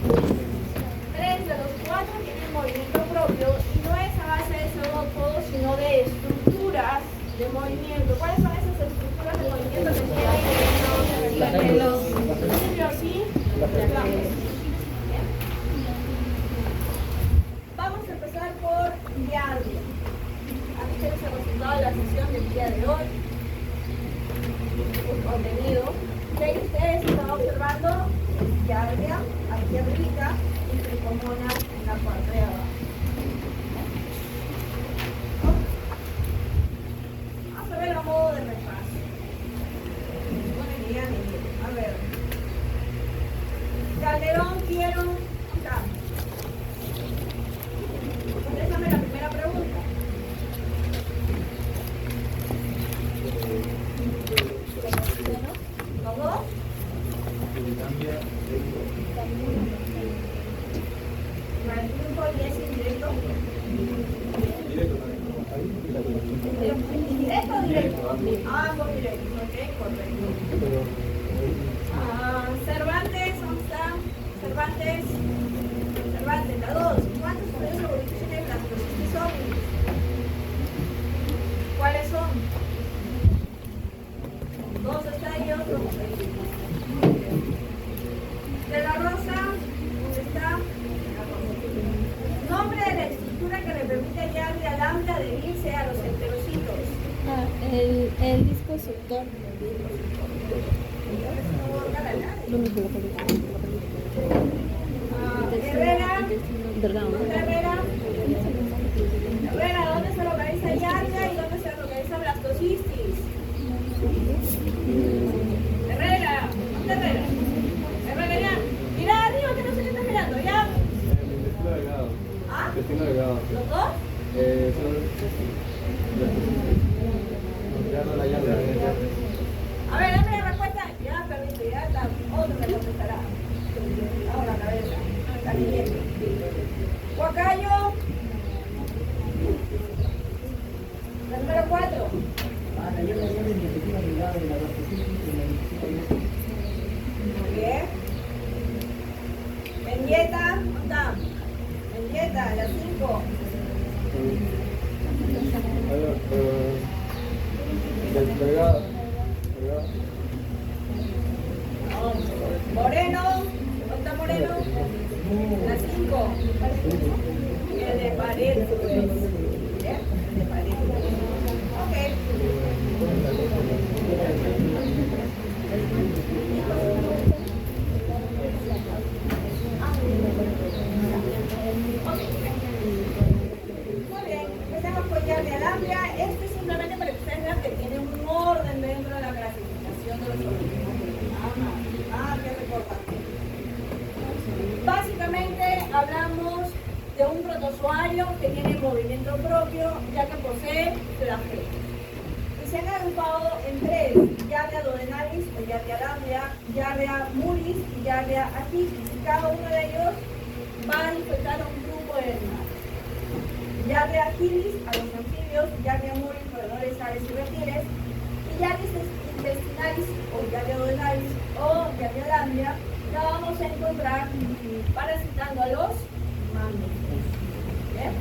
Tres de los cuatro tienen movimiento propio y no es a base de todo, sino de estructuras de movimiento. ¿Cuáles son esas estructuras de movimiento que tienen los cilios y los flancos? Vamos a empezar por giardia. Aquí tenemos el resultado de la sesión del día de hoy. El contenido. Que ustedes están observando giardia, aquí arriba, y tricomona en la parte de abajo. Vamos a ver a modo de repaso. A ver. Calderón, quiero. Acá. Contéstame la primera pregunta. ¿Cómo? ¿Tiempo y es indirecto? ¿Indirecto o directo? Ambos directos, ok, correcto. Cervantes, ¿dónde está? Cervantes, la 2. ¿Cuántos estudios de evolución de blastocistis son? ¿Cuáles son? Dos está y otro. De la Rosa, ¿dónde está? Nombre de la estructura que le permite a Giardia lambda adherirse a los enterocitos. El disco suctor. Herrera, ¿dónde se localiza Giardia y dónde se localiza blastocystis? Herrera, ¿dónde Herrera? Herrera, ya. Mira arriba que no sé qué estás mirando, ya. Intestino delgado. ¿Ah? Intestino delgado. ¿Los dos? Ya no la llave. A ver, dame la respuesta. Ya perdiste, ya está. Otro me contestará. Ahora la cabeza. Está siguiente. Huacayo. La número 4. Muy bien. Mendieta, ¿dónde está? Mendieta, la 5. Delgado. Moreno, ¿dónde está Moreno? La 5. El de pared, pues. ¿Bien? El de pared. Ok. Muy bien, empecemos con giardia lambda. Esto es simplemente para que ustedes vean que tiene un orden dentro de la clasificación de los organismos. Qué recordante. Básicamente hablamos de un protozoario que tiene movimiento propio, ya que posee flagelos. Y se han agrupado en tres: giardia duodenalis o giardia lambda, giardia muris y giardia agilis. Y cada uno de ellos va a infectar a un grupo de animales. Giardia agilis a los anfibios, giardia muris, roedores, aves y reptiles, y giardia intestinalis o giardia duodenalis o giardia lambda la vamos a encontrar parasitando a los mamíferos. ¿Bien?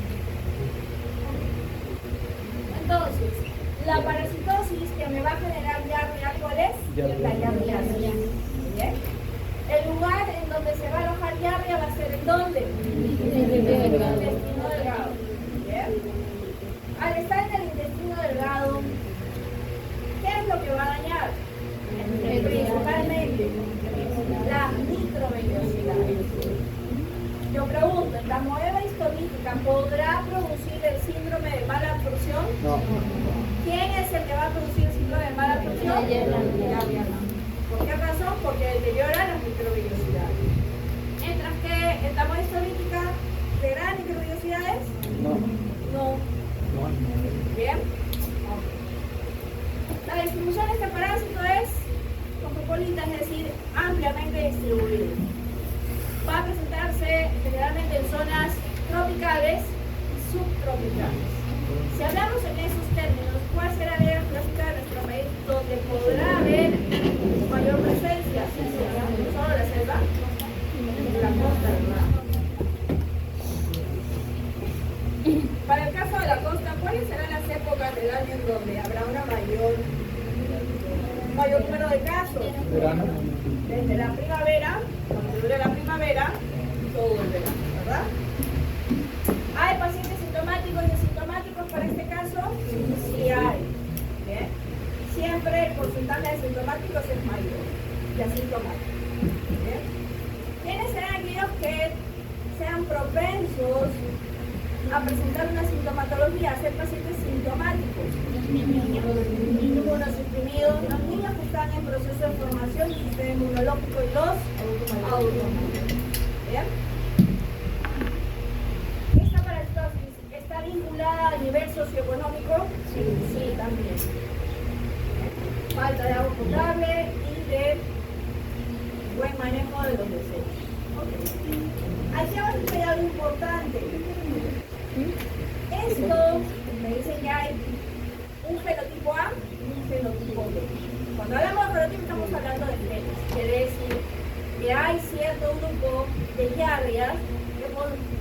Entonces, la parasitosis que me va a generar giardia, ¿cuál es? La giardiasis. ¿Bien? El lugar en donde se va a alojar giardia va a ser ¿en dónde? En el intestino delgado. ¿Bien? Al estar en el intestino delgado, ¿qué es lo que va a dañar? Principalmente la microvellosidad. Yo pregunto, ¿la amoeba histolítica podrá producir el síndrome de mala absorción? No. ¿Quién es el que va a producir el síndrome de mala absorción? La giardia. ¿Por qué razón? Porque deteriora las microvellosidades. Mientras que en la amoeba histolítica, ¿tendrá microvellosidades? No. ¿Bien? La distribución de este parásito es cosmopolita, es decir, ampliamente distribuido. Va a presentarse generalmente en zonas tropicales y subtropicales. Si hablamos en esos términos, ¿cuál será la área geográfica de nuestro país donde podrá haber mayor presencia? ¿Solo la selva? donde habrá un mayor número de casos. Verano. Desde la primavera, cuando dure la primavera, todo el verano, ¿verdad? ¿Hay pacientes sintomáticos y asintomáticos para este caso? Sí hay. ¿Bien? Siempre el porcentaje de sintomáticos es mayor que asintomáticos. ¿Bien? ¿Quiénes serán aquellos que sean propensos a presentar una sintomatología, a ser pacientes sintomáticos? Inmunosuprimidos, los niños que están en proceso de formación del sistema inmunológico y los adultos. ¿Bien? ¿Esta parasitosis está vinculada al nivel socioeconómico? Sí, también. Falta de agua potable y de buen manejo de los desechos. Aquí abajo hay algo importante. Esto me dicen que hay un fenotipo A y un fenotipo B. Cuando hablamos de fenotipo estamos hablando de genes. Quiere decir que hay cierto grupo de diarreas que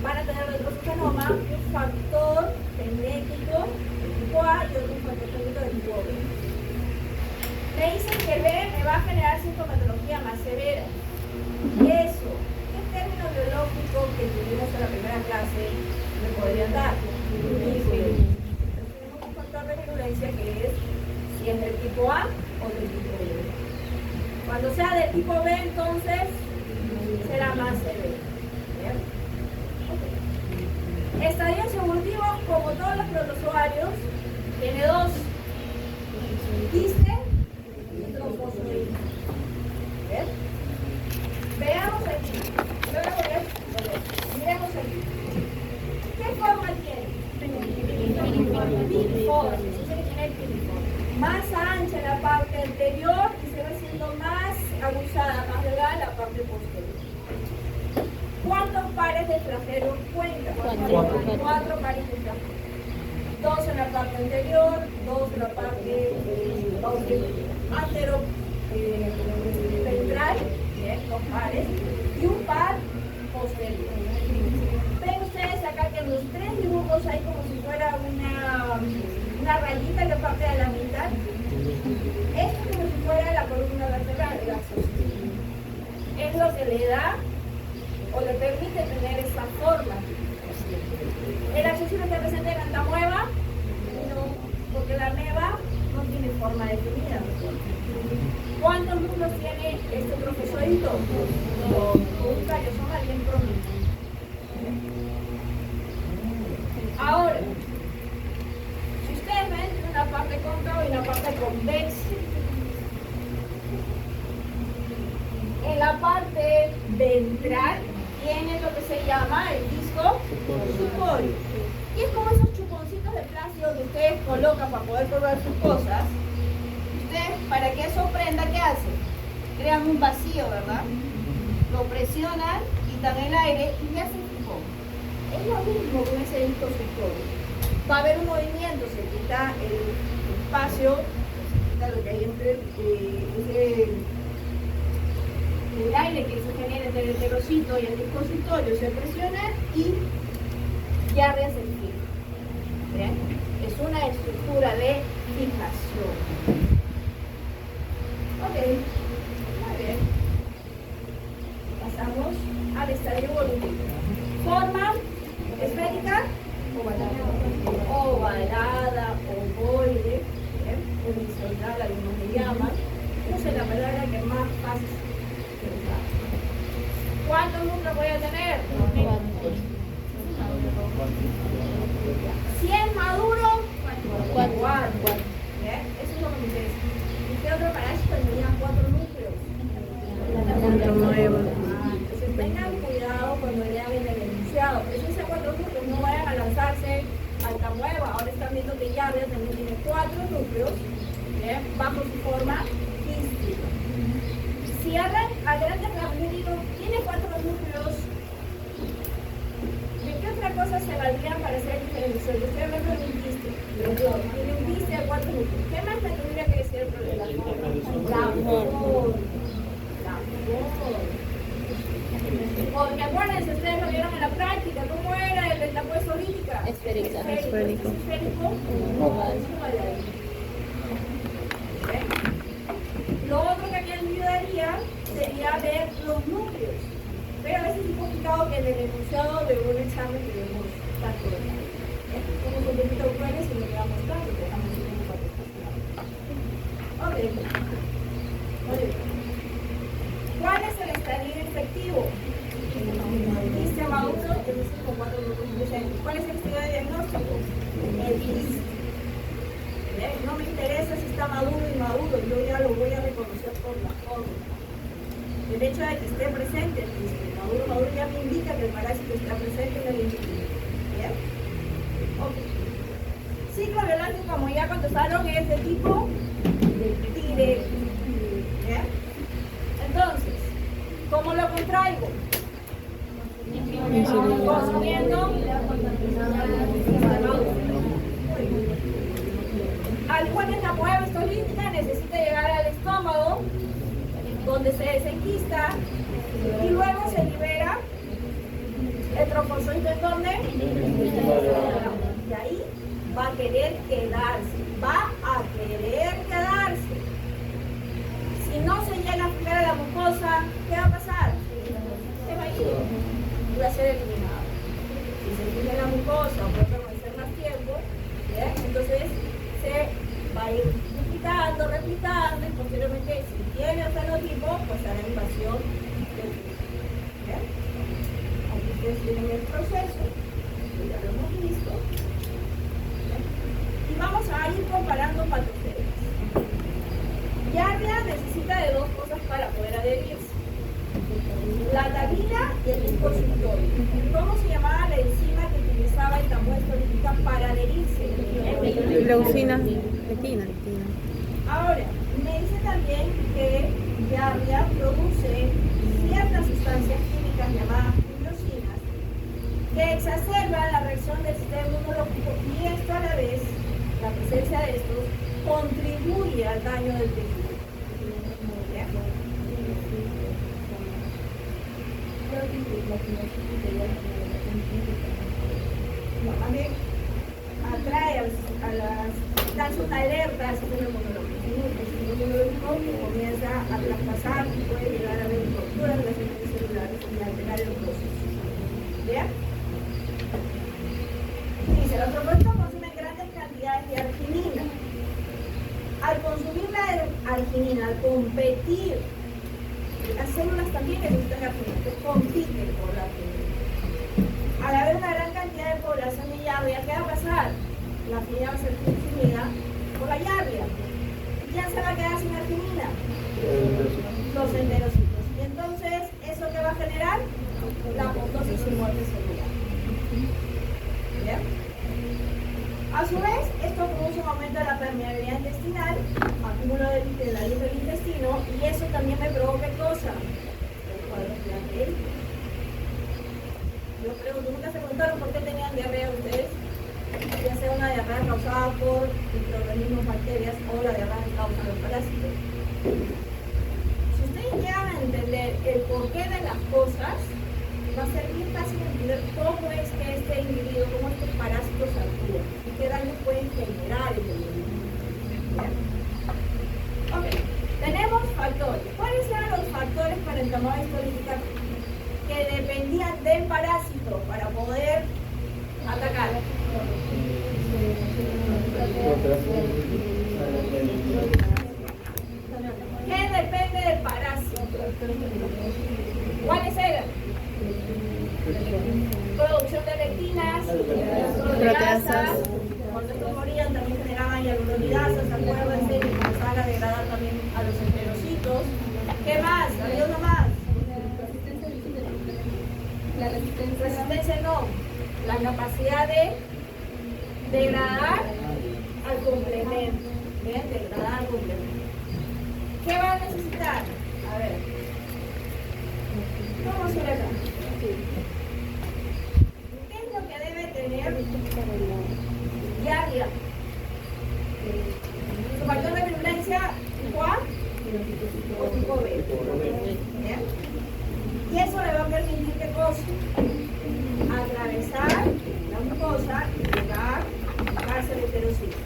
van a tener retrogenoma, un factor genético de tipo A y otro factor genético de tipo B. Me dicen que B me va a generar sintomatología más severa. Eso, ¿qué término biológico que tuvimos en la primera clase me podrían dar? Tenemos un factor de virulencia que es si es del tipo A o del tipo B. Cuando sea del tipo B, entonces será más severo. ¿Bien? Okay. Estadios evolutivos, como todos los protozoarios, tiene dos: quiste y trofozoide. ¿Bien? Veamos aquí. Miremos aquí. ¿Qué forma tiene? Piriforme. Más ancha en la parte anterior y se va haciendo más aguzada, más delgada en la parte posterior. ¿Cuántos pares de flagelos cuenta? Cuatro pares de flagelos. Dos en la parte anterior, dos en la parte antero ventral, ¿bien? Dos pares, y un par posterior. Ven ustedes acá que en los tres dibujos hay como si fuera una rayita que parte de la mitad. Esto es como si fuera la columna vertebral, el axis. Es lo que le da o le permite tener esa forma. ¿El accesor está presente en Antamueva? No, porque la ameba no tiene forma definida. ¿Cuántos núcleos tiene este trofozoito? Un cariosoma bien prominente. Ahora, si ustedes ven, tiene una parte cóncava y una parte convexa. En la parte ventral tiene lo que se llama el disco suporio. Y es como esos chuponcitos de plástico que ustedes colocan para poder probar sus cosas. Ustedes, para que eso prenda, ¿qué hacen? Crean un vacío, ¿verdad? Lo presionan, quitan el aire y ya se chupón. Es lo mismo con ese disco suporio. Va a haber un movimiento, se quita el espacio, se quita lo que hay entre el aire que se genera entre el heterocito y el discositorio, se presiona y ya se fija. ¿Bien? Es una estructura de fijación. Ok, muy bien. Pasamos al estadio evolutivo. Forma esférica, ovalada, ovoide, horizontal, algunos le llaman. Use la palabra que más fácil de usar. ¿Cuántos núcleos voy a tener? Si es maduro, 4. ¿Bien? Eso es lo que me interesa. ¿Qué otro parásito tenía 4 núcleos? Entonces tengan cuidado cuando lean el enunciado. Esos 4 núcleos no vayan a lanzarse a Altamueva. Ahora están viendo que Yardia también tiene 4 núcleos, ¿bien? Bajo su forma quística. Si hablan a grandes rasgos, digo, tiene 4 núcleos. ¿De qué otra cosa se valdrían para hacer diferencia? Yo estoy hablando de un quiste. Tiene un quiste de 4 núcleos. ¿Qué más me tendría que decir el problema? La flor. Porque acuérdense, ustedes lo vieron en la práctica, ¿cómo era el tapuesto lítica? Esférica. Esférico. Esférico. Oval. ver los núcleos. Pero a veces es complicado que en el enunciado de un examen tenemos tanto detalle. Como son de microcuelas y no le damos tanto, dejamos un poco de ok. Muy bien. ¿Cuál es el estadio efectivo? Dice Maduro, que dice con 4 grupos presentes. ¿Cuál es el estudio de diagnóstico? El GIS. No me interesa si está maduro y maduro, yo ya lo voy a reconocer por la fórmula. El hecho de que esté presente, maduro ya me indica que el parásito está presente en el individuo. ¿Bien? Ok. Ciclo biológico, como ya contestaron, es de tipo directo. ¿Bien? Entonces, ¿cómo lo contraigo? Consumiendo al igual que la prueba histolítica necesita llegar al estómago, donde se desenquista y luego se libera el trofosfoito. ¿En dónde? Y ahí va a querer quedarse, Si no se llega a la mucosa, ¿qué va a pasar? Se va a ir y va a ser eliminado. Si se fija la mucosa o puede permanecer más tiempo, ¿bien? Entonces se va a ir replicando y posteriormente, si tiene el fenotipo, pues hará invasión del tipo. ¿Bien? Aquí ustedes tienen el proceso, que ya lo hemos visto. ¿Bien? Y vamos a ir comparando patogenias. Giardia necesita de 2 cosas para poder adherirse: la tagina y el disco suctorio. ¿Cómo se llamaba la enzima que utilizaba esta muestra histolítica para adherirse? Leucina. Ahora, me dice también que Giardia produce ciertas sustancias químicas llamadas fibrosinas que exacerban la reacción del sistema inmunológico y esto a la vez, la presencia de estos, contribuye al daño del tejido. También atrae a las, dan una alerta al sistema inmunológico. El sistema inmunológico comienza a traspasar y puede llegar a haber rupturas de las células celulares y alterar el proceso. ¿Bien? Dice, los trombocitos consumen grandes cantidades de arginina. Al consumir la arginina, al competir, las células también necesitan arginina, que compiten por la arginina. Al haber una gran cantidad de población de Giardia, ¿qué va a pasar? La arginina va a ser consumida por la Giardia. ¿Quién se va a quedar sin arginina? Los enterocitos. Y entonces, ¿eso qué va a generar? La apoptosis y muerte celular. ¿Bien? A su vez, esto produce un aumento de la permeabilidad intestinal, acúmulo de la libre del intestino, y eso también me provoca ¿qué cosa? El cuadro diarreico. Yo pregunto, ¿nunca se preguntaron por qué tenían diarrea ustedes? Ya sea una diarrea causada por microorganismos, bacterias, o la diarrea causada por parásitos. Si ustedes llegan a entender el porqué de las cosas, va a ser bien fácil entender cómo es que este individuo, cómo estos parásitos actúan y qué daño pueden generar en el individuo. ¿Bien? Ok, tenemos factores. ¿Cuáles eran los factores para el camada histolítica que dependían del parásito para poder atacar? ¿Qué depende del parásito? ¿Cuáles eran? Producción de lectinas, proteasas. Cuando estos morían también generaban hialuronidasas, acuérdense que comenzaban a degradar también a los enterocitos. ¿Qué más? Había uno más. La resistencia. Resistencia no, la capacidad de degradar al complemento. ¿Bien? Degradar al complemento. ¿Qué va a necesitar? A ver. Vamos a ir acá. ¿Qué es lo que debe tener Giardia? Su factor de virulencia tipo A o tipo B. ¿Bien? Y eso le va a permitir ¿qué cosa? Atravesar la mucosa y llegar a darse el enterocisto.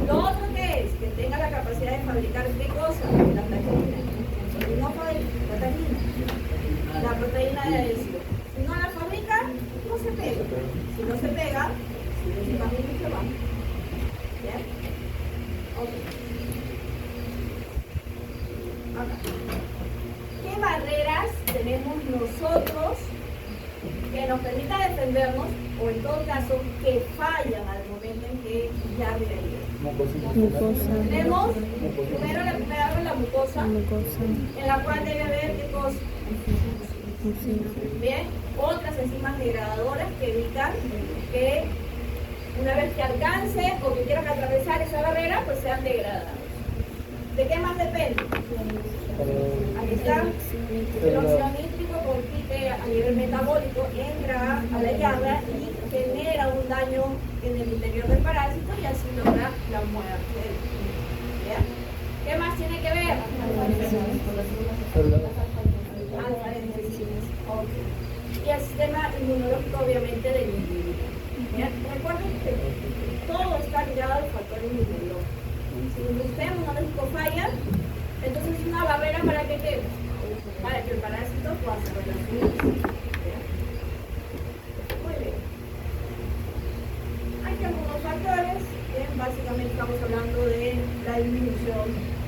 Lo otro que es que tenga la capacidad de fabricar ¿qué cosa? La taquina. No fabrica la taquina. la proteína de adhesión. Si no la fabrica, no se pega. Si no se pega, físicamente se va. ¿Bien? Ok. Acá. ¿Qué barreras tenemos nosotros que nos permitan defendernos o en todo caso que fallan al momento en que ya realiza? Mucosa. Tenemos primero la primera barrera, la mucosa, Mucosa. en la cual debe haber qué cosa. Mucina. Bien, otras enzimas degradadoras que evitan que una vez que alcance o que quieran atravesar esa barrera, pues sean degradados. ¿De qué más depende? Aquí está. El óxido nítrico compite a nivel metabólico, entra a la yarda y genera un daño en el interior del parásito y así logra la muerte. ¿Bien? ¿Qué más tiene que ver? Alfa-denecinas. Ok. Y el sistema inmunológico obviamente del individuo. ¿Bien? Recuerden que todo está ligado al factor inmunológico. Si el sistema inmunológico falla, entonces es una barrera para que quede, para que el parásito pueda desarrollar su vida. Muy bien. Hay algunos factores, bien, básicamente estamos hablando de la disminución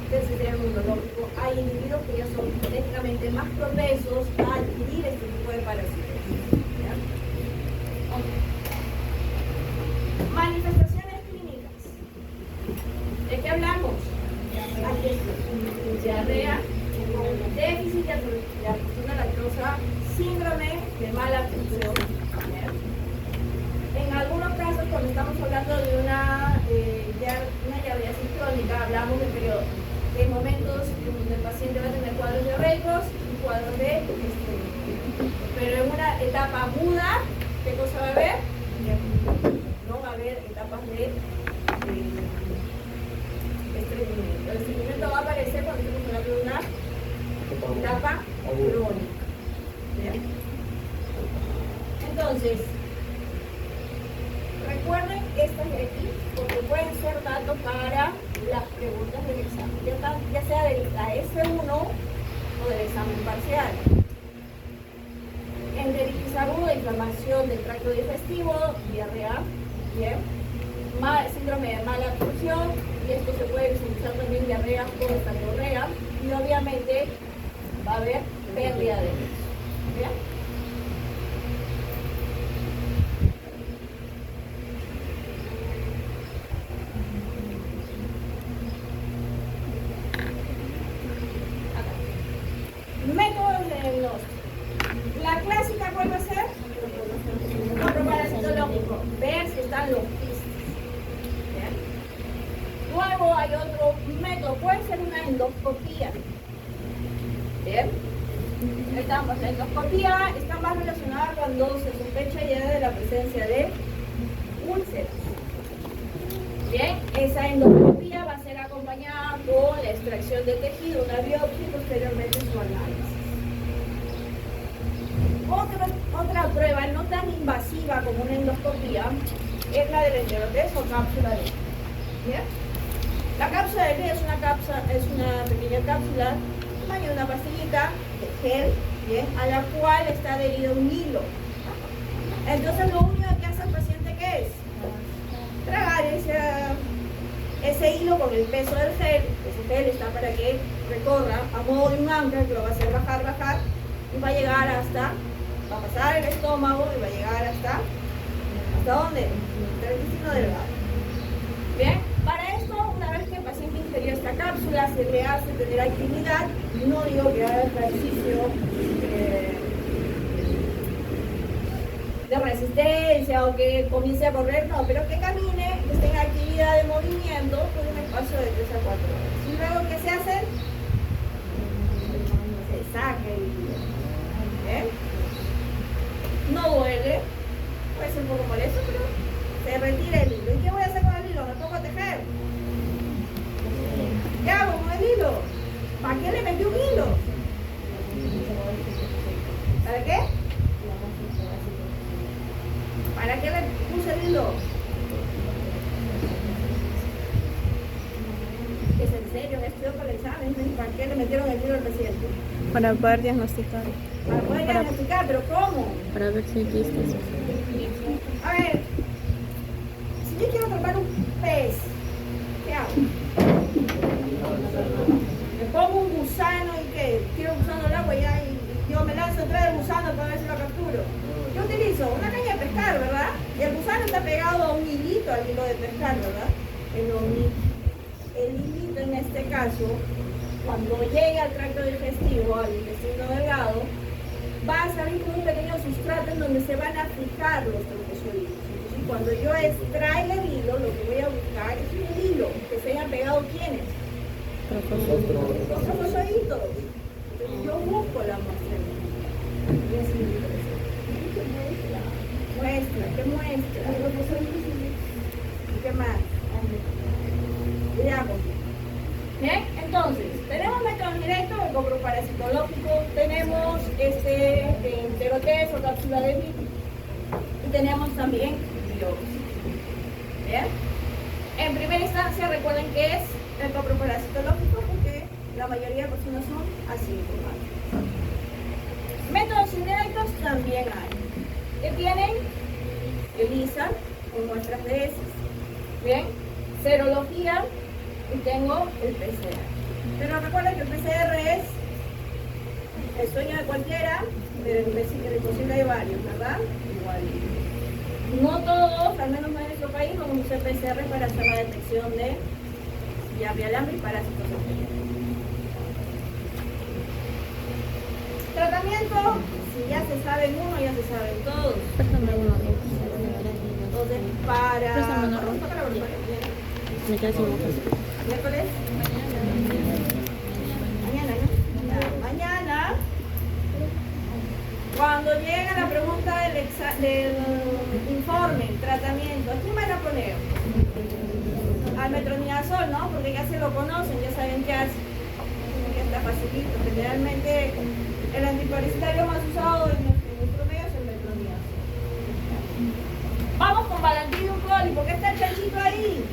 del sistema inmunológico. Hay individuos que ya son genéticamente más propensos a adquirir este tipo de parásitos. Okay. Manifestaciones clínicas. ¿De qué hablamos? Aquí está. Diarrea, déficit de absorción de lactosa, síndrome de mala absorción. En algunos casos, cuando estamos hablando de una diarrea sincrónica, hablamos de periodo. En momentos donde el paciente va a tener cuadros diarreicos y cuadros de estreñimiento. Pero en una etapa aguda, ¿qué cosa va a haber? No va a haber etapas de estreñimiento. El estreñimiento va a aparecer cuando estamos hablando de una etapa crónica. ¿Bien? Entonces, recuerden estas de aquí, porque pueden ser datos para las preguntas del examen, ya sea de la S1 o del examen parcial. Enteritis aguda, inflamación del tracto digestivo, diarrea, ¿bien? Síndrome de mala absorción, y esto se puede visualizar también diarrea o estatorrea, y obviamente va a haber pérdida de peso. ¿Bien? Métodos de diagnóstico. La clásica, ¿cuál va a ser? Control parasitológico. Ver si están los quistes. ¿Bien? Luego hay otro método, puede ser una endoscopía. ¿Bien? La endoscopía está más relacionada cuando se sospecha ya de la presencia de úlceras. Bien, esa endoscopía va a ser acompañada con la extracción de tejido, una biopsia y posteriormente su análisis. Otra prueba no tan invasiva como una endoscopía es la del enterotés o cápsula de leche. ¿Bien? La cápsula de leche es una pequeña cápsula, tamaño de una pastillita de gel, ¿bien? A la cual está adherido un hilo. Entonces lo único que hace el paciente, ¿qué es? Tragar ese hilo con el peso del gel. Ese gel está para que recorra a modo de un ancla que lo va a hacer bajar y va a llegar hasta, va a pasar el estómago y va a llegar ¿hasta dónde? El intestino delgado. Bien, para esto, una vez que el paciente ingirió esta cápsula, se le hace tener actividad. No digo que haga ejercicio de resistencia o que comience a correr, no, pero que camine, que esté en actividad de movimiento por un espacio de 3 a 4 horas. Y luego, ¿qué se hace? Se saca el hilo. ¿Bien? No duele, puede ser un poco molesto, pero se retira el hilo. ¿Y qué voy a hacer con el hilo? ¿Me pongo a tejer? ¿Qué hago con el hilo? ¿Para qué le metí un hilo? ¿Para qué? ¿Para qué le puse el hilo? ¿Es en serio? ¿Me estudió para el examen? ¿Para qué le metieron el hilo al paciente? Para poder diagnosticar. Para poder diagnosticar, pero ¿cómo? Para ver si hay quistes. A ver, si yo quiero atrapar un pez, ¿qué hago? Le pongo un gusano y ¿qué? Tiro el gusano al agua y yo me lanzo detrás del gusano para ver si lo capturo. Yo utilizo una caña de pescar, ¿verdad? Y el gusano está pegado a un hilito al hilo de pescar, ¿verdad? El hilito en este caso, cuando llegue al tracto digestivo, al intestino delgado, va a salir con un pequeño sustrato en donde se van a fijar los trofozoides. Entonces, cuando yo extraiga el hilo, lo que voy a buscar es un hilo que se haya pegado, ¿quiénes? Los trofozoiditos. Entonces yo busco la muestra. Y así muestra, ¿qué muestra? ¿Y qué más? Veamos. Bien, entonces, tenemos métodos directos, el coproparasitológico, tenemos enterotest o cápsula de VIP y tenemos también biopsia. Bien, en primera instancia recuerden que es el coproparasitológico porque la mayoría de personas son asintomáticas. Métodos indirectos también hay. ¿Qué tienen? ELISA con muestras de heces. Bien, serología. Y tengo el PCR. Pero recuerden que el PCR es el sueño de cualquiera, pero en el posible hay varios, ¿verdad? Igual. No todos, al menos no en nuestro país, vamos a usar PCR para hacer la detección de Yardia lambris y parásitos. Tratamiento, si ya se saben uno, ya se saben todos. Entonces, Me quedé sin hojas. ¿Miércoles? Mañana, ¿no? Mañana, cuando llega la pregunta del informe, tratamiento, ¿a quién van a poner? Al metronidazol, ¿no? Porque ya se lo conocen, ya saben qué hace. Ya está facilito. Generalmente, el antiparasitario más usado en nuestro medio es el metronidazol. Vamos con Balantidium coli. ¿Por qué está el chanchito ahí?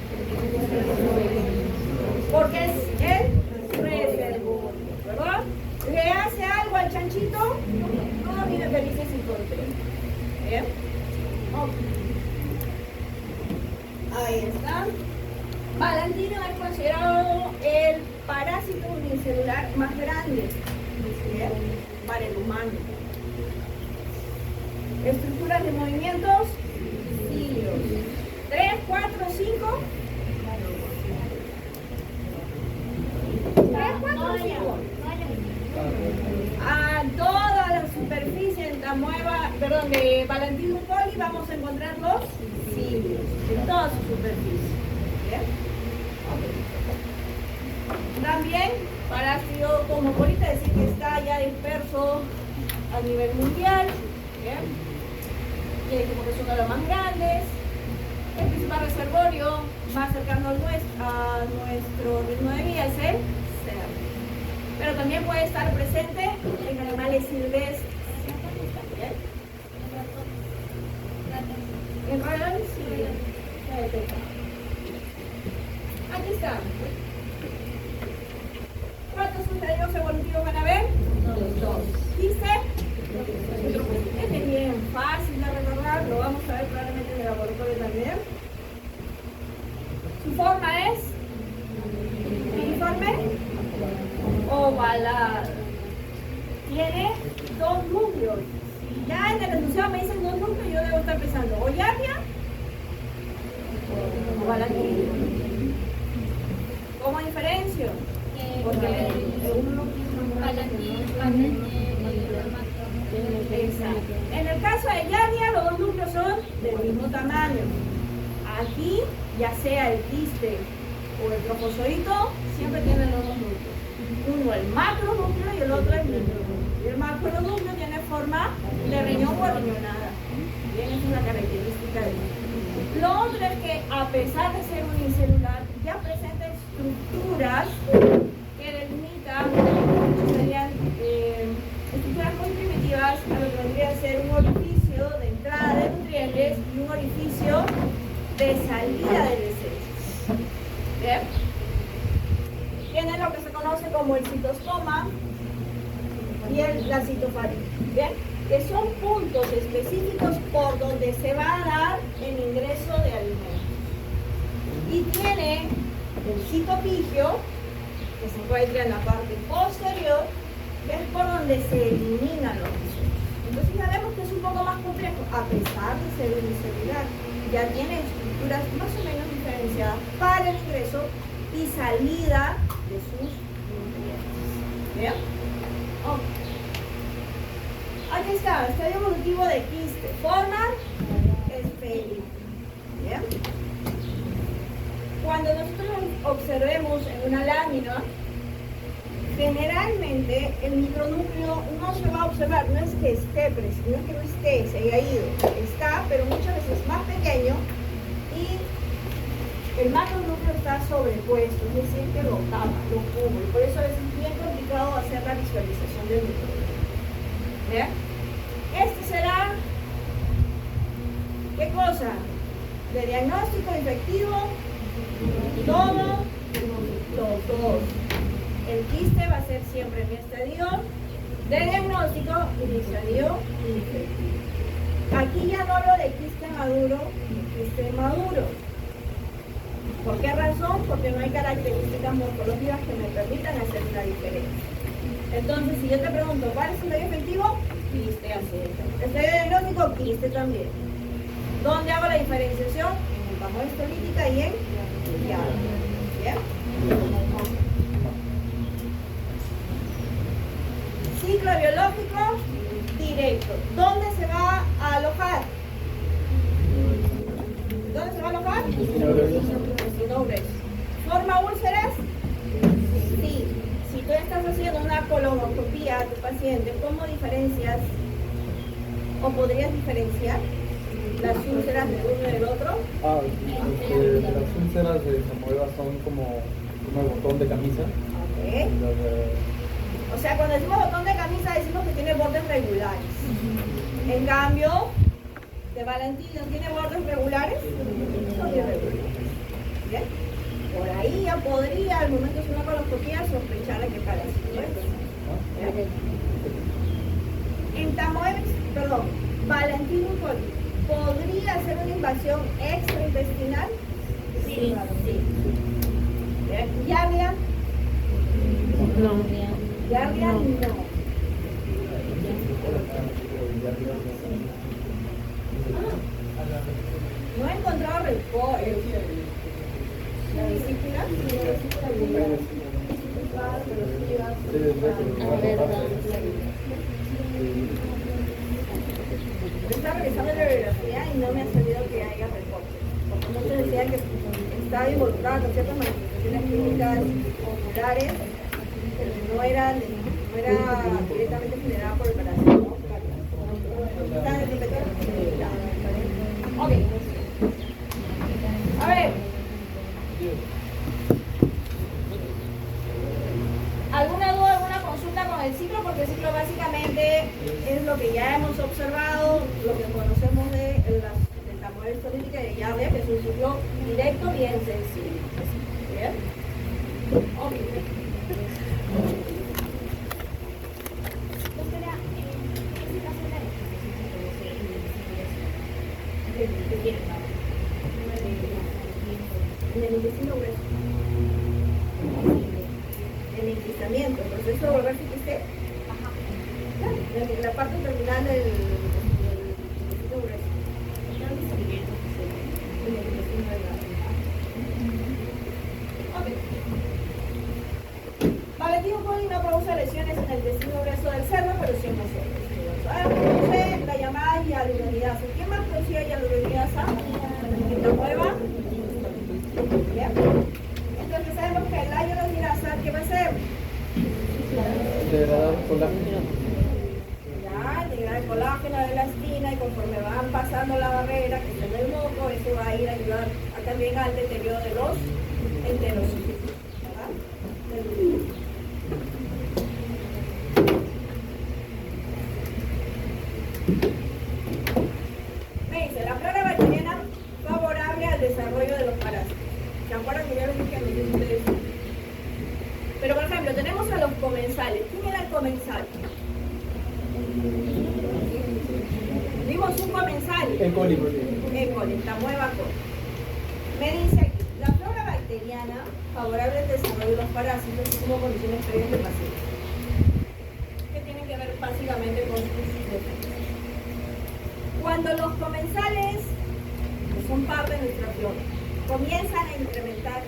Porque es el reservorio, ¿verdad? ¿Le hace algo al chanchito? No, vive felices y contentos. ¿Bien? Ahí está. Balantidium es considerado el parásito unicelular más grande, ¿bien?, para el humano. Estructuras de movimientos, cilios. 3, 4, 5. 3, 4, 5. A toda la superficie de Balantidium coli vamos a encontrar los cilios en toda su superficie. ¿Bien? Okay. También parásito cosmopolita, es decir, que está ya disperso a nivel mundial. ¿Bien? Y dijimos que es uno de los más grandes. El principal reservorio más cercano a nuestro ritmo de vida es el cerdo. Pero también puede estar presente en animales silvestres. ¿Bien? En ratones, sí. Aquí está. ¿Cuántos sucedidos evolutivos van a ver? 2. ¿Dice? Este es bien fácil de recordar, lo vamos a ver probablemente en el laboratorio también. Su forma es uniforme ovalada. Tiene 2 núcleos. Si ya en el enunciado me dicen 2 núcleos, yo debo estar pensando o Yardia o Balantidium. ¿Cómo diferencio? Porque en el caso de Yardia, los 2 núcleos son del mismo tamaño. Aquí, ya sea el quiste o el trofozoito, siempre tienen los 2 núcleos. Uno el macronúcleo y el otro el micronúcleo. Y el macronúcleo tiene forma de riñón o riñonada. Bien, es una característica de él. Lo otro es que, a pesar de ser unicelular, ya presenta estructuras que delimitan, serían estructuras muy primitivas a lo que vendría a ser un orificio de entrada de nutrientes y un orificio de salida de desechos. ¿Bien? Tiene lo que se conoce como el citostoma, y la citofaringe, ¿bien? Que son puntos específicos por donde se va a dar el ingreso de alimentos. Y tiene el citopigio, que se encuentra en la parte posterior, que es por donde se eliminan los desechos. Entonces ya vemos que es un poco más complejo, a pesar de ser unicelular. Ya tiene estructuras más o menos diferenciadas para el ingreso y salida de sus nutrientes. ¿Bien? Okay. Aquí está, estadio evolutivo de quiste, forma esférica. ¿Bien? Cuando nosotros observemos en una lámina, generalmente el micronúcleo no se va a observar, no es que esté, no es que no esté, se haya ido, está, pero muchas veces más pequeño y el macronúcleo está sobrepuesto, es decir, que lo tapa, lo cubre, por eso es bien complicado hacer la visualización del micronúcleo. ¿Vean? Este será, ¿qué cosa? De diagnóstico infectivo, todo, los dos. El quiste va a ser siempre mi estadio de diagnóstico y mi estadio infectivo. Aquí ya no hablo de quiste maduro y quiste maduro. ¿Por qué razón? Porque no hay características morfológicas que me permitan hacer una diferencia. Entonces, si yo te pregunto, ¿cuál es el estadio efectivo? Quiste así. Estadio diagnóstico, quiste también. ¿Dónde hago la diferenciación? En el bajo histolítica y en diálogo. ¿Bien? Ciclo biológico directo. ¿Dónde se va a alojar? ¿Dónde se va a alojar? Intestino grueso. ¿Forma úlceras? Sí. Si tú estás haciendo una colonoscopía a tu paciente, ¿cómo diferencias o podrías diferenciar las úlceras del uno y del otro? Las úlceras de Samoeva son como el botón de camisa. Ok. O sea, cuando decimos botón de camisa decimos que tiene bordes regulares. En cambio, de Valentín no tiene bordes regulares, son irregulares. ¿Bien? Por ahí ya podría, al momento de una coloscopía, sospechar de que parece. En Tamoex, perdón, Valentín ¿podría hacer una invasión extraintestinal? Sí. ¿Bien? ¿Yardia? No. Yardia no. No he encontrado respuesta. ¿La vesícula? Verdad. Estaba revisando la bibliografía y no me ha salido que haya reporte. Porque muchos decían que estaba involucrada con ciertas manifestaciones clínicas oculares, pero no era directamente generada por el parásito. Está en el investigador. Ok. A ver. ¿Alguna duda, alguna consulta con el ciclo? Porque el ciclo básicamente es lo que ya hemos observado, lo que conocemos del Tamoex histolítica y de Yardia, que es un ciclo directo bien sencillo. ¿Bien? Ok. Doctora, ¿qué caso de quién? En el intestino grueso. El enquistamiento, el proceso de volverse quiste. Claro, en la parte terminal del intestino grueso. En el intestino delgado. Ok. Valentín Poli no produce lesiones en el intestino grueso del cerdo, pero sí en los cerdos. Ahora produce la llamada hialuronidasa. ¿Quién más producía hialuronidasa? En la nueva. ¿Bien? Entonces sabemos que la hialuronidasa, ¿qué va a hacer? Degradar colágeno. Ya, degradar el colágeno de la elastina y conforme van pasando la barrera que está en el moco, eso va a ir a ayudar también al deterioro de los enterocitos. ¿Verdad? Me dice, la flora bacteriana favorable al desarrollo de los parásitos. ¿Se acuerdan que ya lo dije a ustedes? Pero por ejemplo, tenemos a los comensales. ¿Quién era el comensal? Vimos un comensal. E. coli, por ejemplo. E. coli, la nueva coli. Me dice aquí, la flora bacteriana favorable al desarrollo de los parásitos como condiciones previas de paciente. Que tienen que ver básicamente con sus defensas. Cuando los comensales, que son parte de nuestra flora, comienzan a incrementar,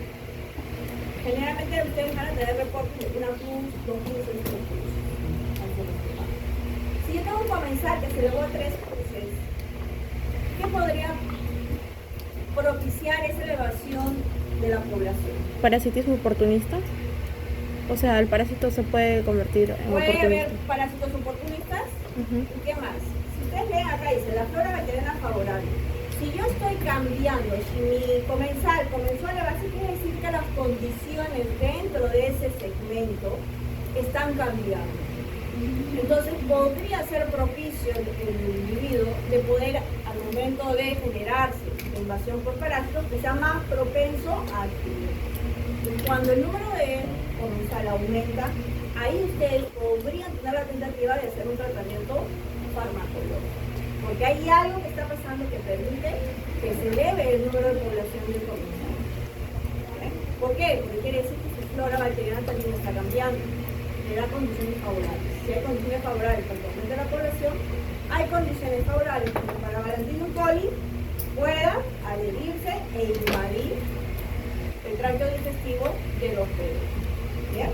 generalmente ustedes van a tener reportes de una cruz, 2 cruces, 3 cruces. Si yo tengo un comensal que se elevó a 3 cruces, ¿qué podría propiciar esa elevación de la población? ¿Parasitismo oportunista? O sea, el parásito se puede convertir en Puede oportunista. haber parásitos oportunistas. Ujú. ¿Y qué más? Si ustedes leen acá, dice la flora bacteriana favorable. Si yo estoy cambiando, si mi comensal comenzó a elevarse, quiere decir que las condiciones dentro de ese segmento están cambiando. Entonces podría ser propicio el individuo de poder, al momento de generarse la invasión por parásitos, que sea más propenso a adquirir. Cuando el número de comensal aumenta, ahí ustedes podrían tener la tentativa de hacer un tratamiento farmacológico. Porque hay algo que está pasando que permite que se eleve el número de población de comensal. ¿Por qué? Porque quiere decir que su flora bacteriana también está cambiando. Le da condiciones favorables. Si hay condiciones favorables para el aumento de la población, hay condiciones favorables como para Bacillus coli pueda adherirse e invadir el tracto digestivo de los bebés. ¿Bien?